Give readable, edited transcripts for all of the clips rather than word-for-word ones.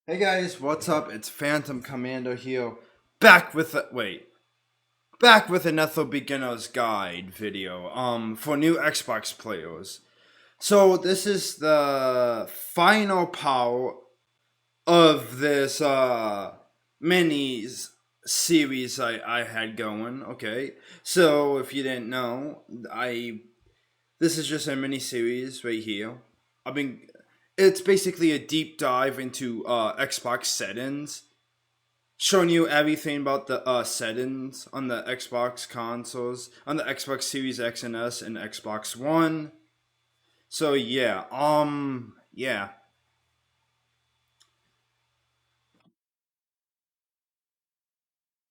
Hey guys, what's up? It's Phantom Commando here, back with back with another beginner's guide video for new Xbox players. So this is the final part of this mini series I had going. Okay, so if you didn't know, I this is just a mini series right here. I've been It's basically a deep dive into Xbox settings, showing you everything about the settings on the Xbox consoles, on the Xbox Series X and S and Xbox One. So yeah.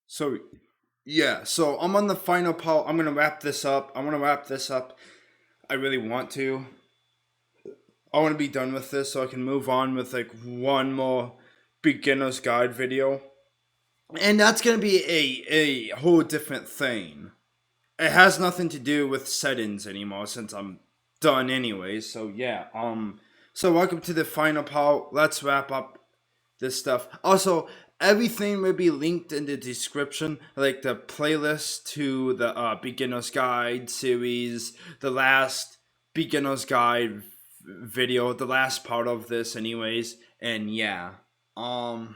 So so I'm on the final part. I'm gonna wrap this up. I want to wrap this up. I really want to. I want to be done with this so I can move on with like one more beginner's guide video. And that's gonna be a whole different thing. It has nothing to do with settings anymore since I'm done anyways. So yeah, so welcome to the final part. Let's wrap up this stuff. Also, everything will be linked in the description, like the playlist to the beginner's guide series, the last beginner's guide video, the last part of this anyways. And yeah. Um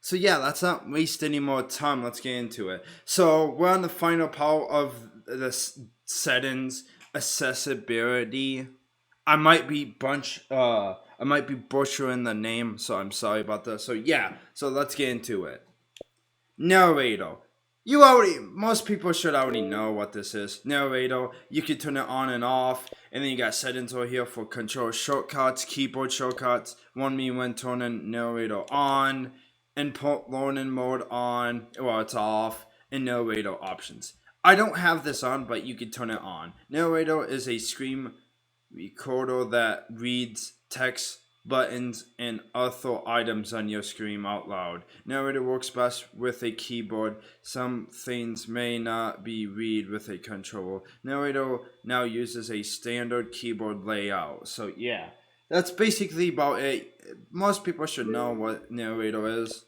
so yeah, let's not waste any more time. Let's get into it. So we're on the final part of the settings accessibility. I might be butchering the name, so I'm sorry about that. So yeah, so let's get into it. Narrator. Most people should already know what this is. Narrator, you can turn it on and off, and then you got settings over here for control shortcuts, keyboard shortcuts. One me when turning narrator on, input learning mode on, well it's off, and narrator options. I don't have this on, but you can turn it on. Narrator is a screen recorder that reads text, buttons, and other items on your screen out loud. Narrator works best with a keyboard. Some things may not be read with a controller. Narrator now uses a standard keyboard layout. So yeah, that's basically about it. Most people should know what narrator is.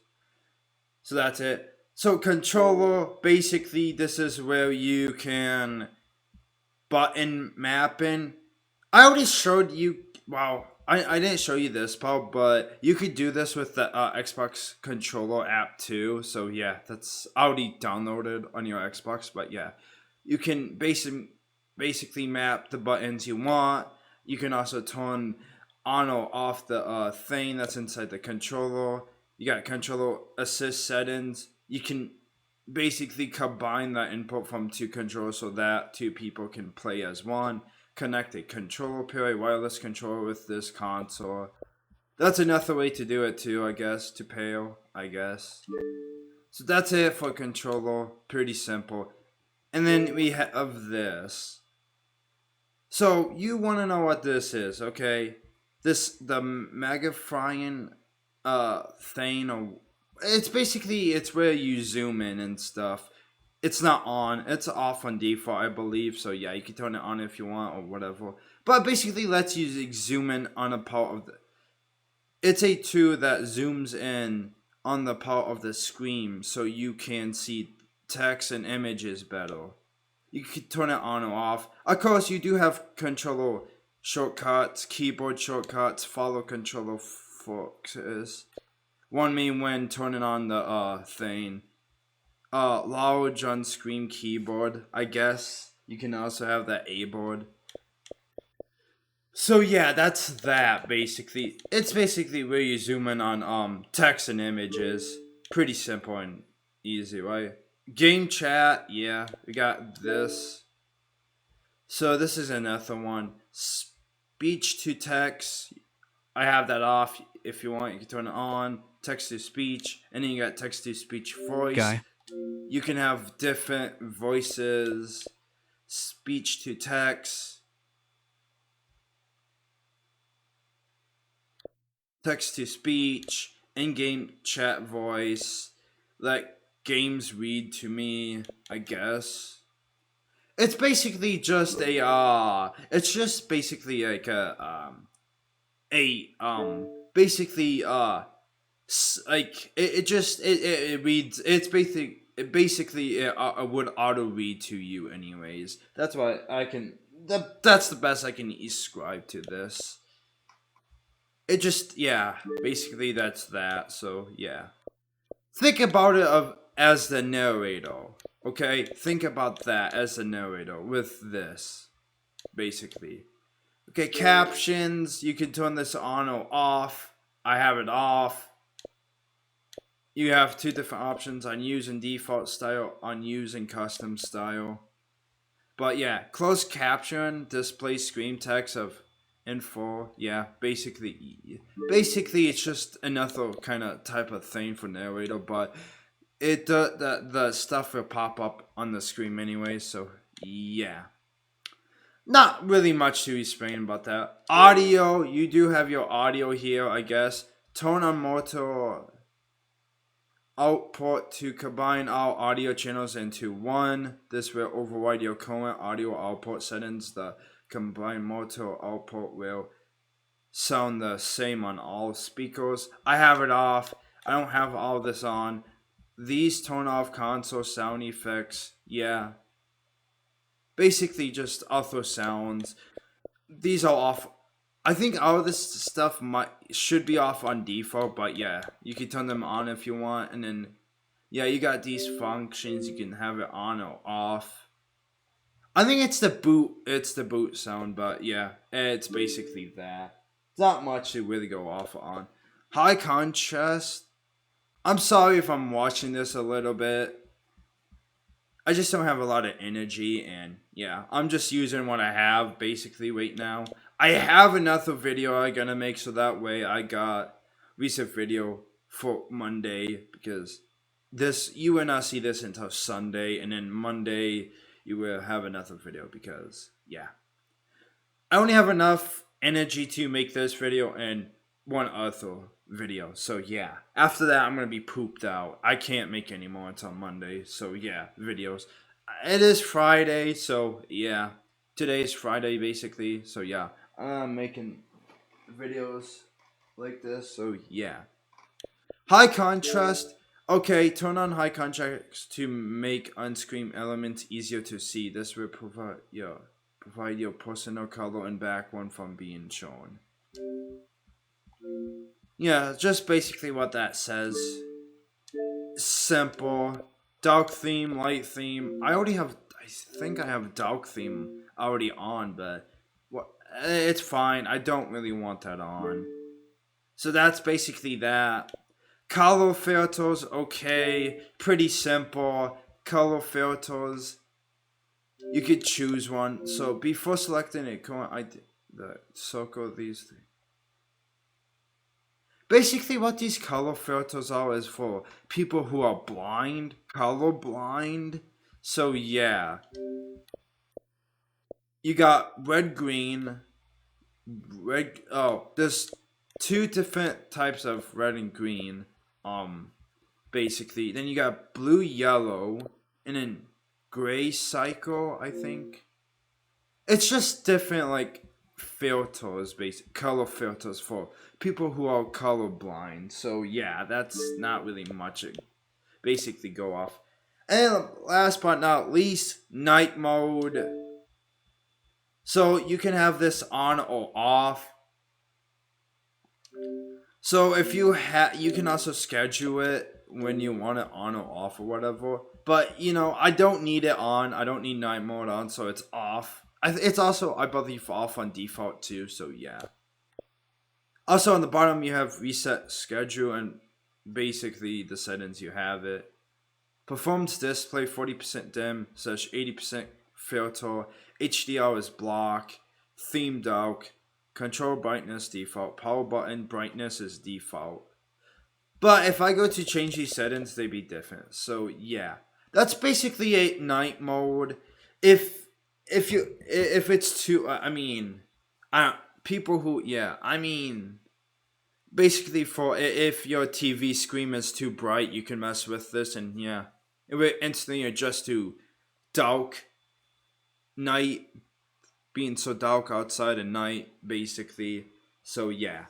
So that's it. So controller, basically this is where you can button mapping. I already showed you. Wow, I didn't show you this, Paul, but you could do this with the Xbox controller app too. So yeah, that's already downloaded on your Xbox. But yeah, you can basically map the buttons you want. You can also turn on or off the thing that's inside the controller. You got controller assist settings. You can basically combine that input from two controllers so that two people can play as one. Connect a controller, pair a wireless controller with this console. That's another way to do it too, I guess, to pair, I guess. So that's it for controller, pretty simple. And then we have this. So you want to know what this is, okay? The magnifying thing, or it's where you zoom in and stuff. It's not on. It's off on default, I believe. So yeah, you can turn it on if you want or whatever. But basically, lets you zoom in on a part of the. It's a tool that zooms in on the part of the screen so you can see text and images better. You can turn it on or off. Of course, you do have controller shortcuts, keyboard shortcuts, follow controller focuses. One mean when turning on the thing. Large on screen keyboard, I guess. You can also have that A board. So yeah, that's that basically. It's basically where you zoom in on text and images. Pretty simple and easy, right? Game chat, yeah, we got this. So this is another one. Speech to text. I have that off. If you want, you can turn it on. Text to speech, and then you got text to speech voice. Guy. You can have different voices, speech to text, text to speech, in-game chat voice, let games read to me, I guess. It's basically just it's just basically like a basically like it reads. It's basically it would auto read to you anyways. That's why I can. That's the best I can describe to this. It just, yeah, basically that's that. So yeah, think about it as the narrator. Okay, think about that as the narrator with this basically. Okay, captions. You can turn this on or off. I have it off. You have two different options on using default style, on using custom style. But yeah, closed caption displays screen text of info. Yeah, basically it's just another kind of type of thing for narrator, but the stuff will pop up on the screen anyway. So yeah, not really much to explain about that. Audio, you do have your audio here, I guess. Tone on motor output to combine all audio channels into one. This will override your current audio output settings. The combined motor output will sound the same on all speakers. I have it off. I don't have all this on. These turn off console sound effects. Yeah. Basically just other sounds. These are off. I think all of this stuff should be off on default, but yeah, you can turn them on if you want, and then yeah, you got these functions. You can have it on or off. I think it's the boot. It's the boot sound, but yeah, it's basically that. Not much to really go off on. High contrast. I'm sorry if I'm watching this a little bit. I just don't have a lot of energy, and yeah, I'm just using what I have basically right now. I have another video I'm gonna make, so that way I got recent video for Monday, because this you will not see this until Sunday, and then Monday you will have another video, because yeah, I only have enough energy to make this video and one other video. So yeah, after that I'm gonna be pooped out. I can't make any more until Monday. So yeah, videos. It is Friday, so yeah, today's Friday basically. So yeah, I'm making videos like this. So yeah, high contrast. Okay, turn on high contrast to make on-screen elements easier to see. This will provide your personal color and background from being shown. Yeah, just basically what that says. Simple. Dark theme, light theme. I think I have dark theme already on, but it's fine. I don't really want that on. So that's basically that. Color filters, okay. Pretty simple. Color filters. You could choose one. So before selecting it, circle these things. Basically, what these color filters are is for people who are blind, color blind. So yeah, you got red, green, red. Oh, there's two different types of red and green. Basically, then you got blue, yellow, and then gray cycle. I think it's just different, like filters, basic color filters for people who are colorblind. So yeah, that's not really much to basically go off. And last but not least, night mode. So you can have this on or off. So if you you can also schedule it when you want it on or off or whatever. But you know, I don't need it on. I don't need night mode on, so it's off. It's also, I believe, off on default too. So yeah. Also on the bottom you have reset schedule and basically the settings you have it. Performance display 40% dim / 80% filter. HDR is block. Theme dark. Control brightness default. Power button brightness is default. But if I go to change these settings, they be different. So yeah, that's basically a night mode. If it's too, people who, yeah, I mean, basically for if your TV screen is too bright, you can mess with this, and yeah, it will instantly adjust to dark night, being so dark outside at night, basically. So yeah,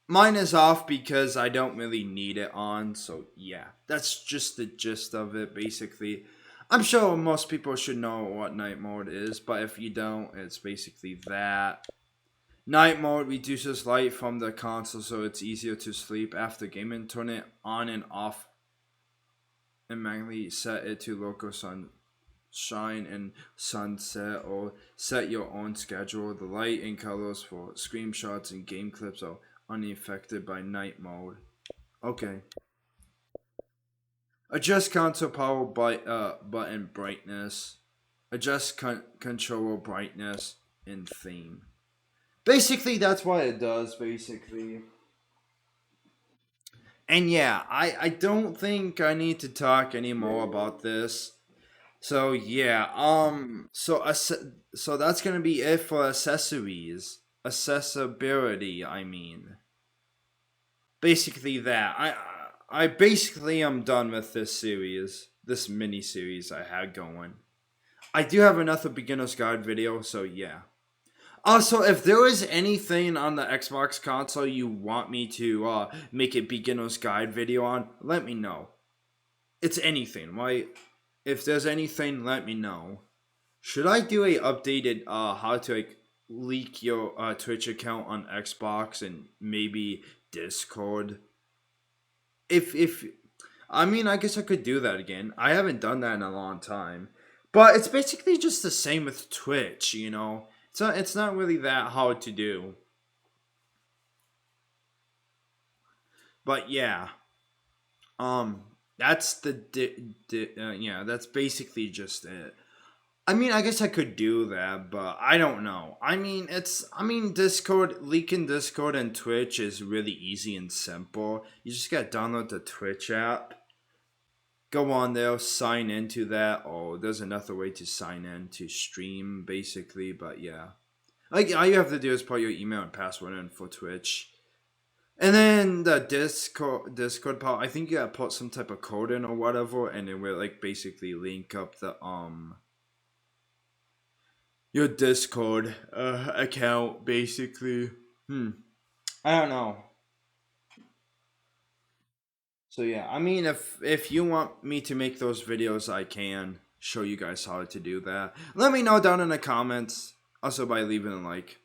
Mine is off because I don't really need it on. So yeah, that's just the gist of it basically. I'm sure most people should know what night mode is, but if you don't, it's basically that. Night mode reduces light from the console so it's easier to sleep after gaming. Turn it on and off and manually set it to local sunshine and sunset, or set your own schedule. The light and colors for screenshots and game clips are unaffected by night mode. Okay. Adjust console power button brightness. Adjust controller brightness and theme. Basically, that's what it does, basically. And yeah, I don't think I need to talk anymore about this. So yeah, so that's gonna be it for accessories. Accessibility, I mean. Basically that. I basically am done with this series. This mini series I had going. I do have another beginner's guide video, so yeah. Also, if there is anything on the Xbox console you want me to make a beginner's guide video on, let me know. It's anything, right? If there's anything, let me know. Should I do a updated how to like leak your Twitch account on Xbox and maybe Discord? If I mean, I guess I could do that again. I haven't done that in a long time, but it's basically just the same with Twitch, you know. It's not really that hard to do. But yeah, um, that's yeah, that's basically just it. I mean, I guess I could do that, but I don't know. I mean, Discord, leaking Discord and Twitch is really easy and simple. You just gotta download the Twitch app, go on there, sign into that. Oh, there's another way to sign in to stream, basically, but yeah. Like, all you have to do is put your email and password in for Twitch. And then the Discord part, I think you gotta put some type of code in or whatever, and it will like basically link up the your Discord account basically. I don't know. So yeah, I mean, if you want me to make those videos, I can show you guys how to do that. Let me know down in the comments. Also by leaving a like.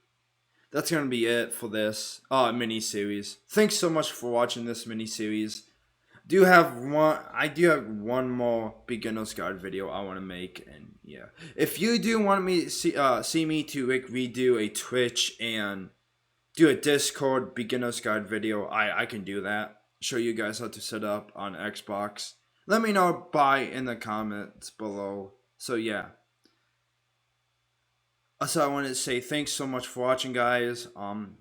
That's gonna be it for this mini series. Thanks so much for watching this mini series. I do have one more beginner's guide video I want to make, and yeah, if you do want me to see me to like redo a Twitch and do a Discord beginner's guide video, I can do that. Show you guys how to set up on Xbox. Let me know in the comments below. So yeah. Also, I wanted to say thanks so much for watching, guys.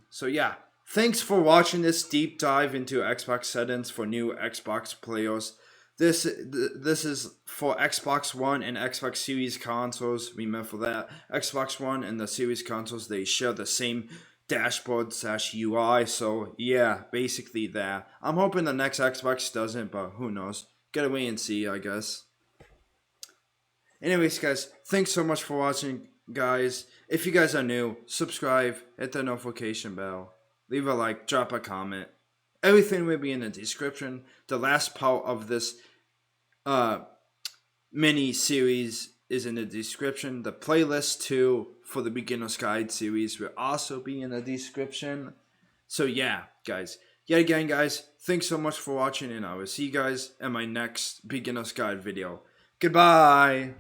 So yeah, thanks for watching this deep dive into Xbox settings for new Xbox players. This is for Xbox One and Xbox Series consoles. Remember that Xbox One and the Series consoles, they share the same dashboard / UI. So yeah, basically that. I'm hoping the next Xbox doesn't, but who knows? Gotta wait and see, I guess. Anyways, guys, thanks so much for watching, guys. If you guys are new, subscribe, hit the notification bell, leave a like, drop a comment. Everything will be in the description. The last part of this mini series is in the description. The playlist too for the beginner's guide series will also be in the description. So yeah, guys. Yet again, guys, thanks so much for watching, and I will see you guys in my next beginner's guide video. Goodbye!